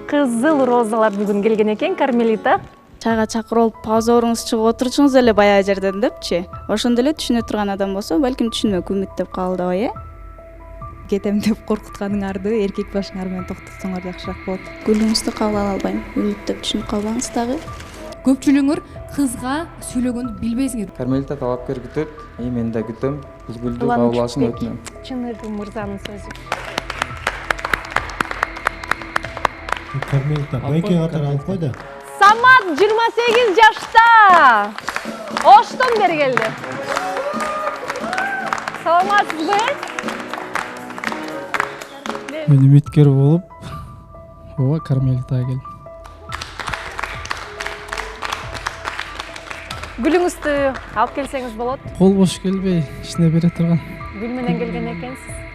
кызыл розалар бүгүн келген экен, Кармелита. Чайга чакырып паузаңыз чыгып отурчуңуз эле баягы жерден депчи. Ошондо эле түшүнө турган адам болсо, балким түшүнмөк үмүттөп калдыбы, Кетем деп коркутканыңарды эркек башыңар менен токтотсоңор жакшыраак болот. Гүлүңүздү кабыл ала албайм. Үмүттөп түшүнүп калбаңыз дагы. Көпчүлүгүңөр кызга сүйлөгөндү билбейсиңер. Кармелита талапкер күтөт, мен да күтөм. Бул гүлдү кабыл алышын өтүнөм. Чыныгы мырзанын сөзү. Кармелита байке катары алып койду. Самат 28 жашта. Оштон бери келди. Саламатсызбы? Мен үмүткер болуп, ооба Кармелитага келдим. Гүлүңүздү алып келсеңиз болот. Кол бош келбей, ишине бере турган. Гүл менен келген экенсиз.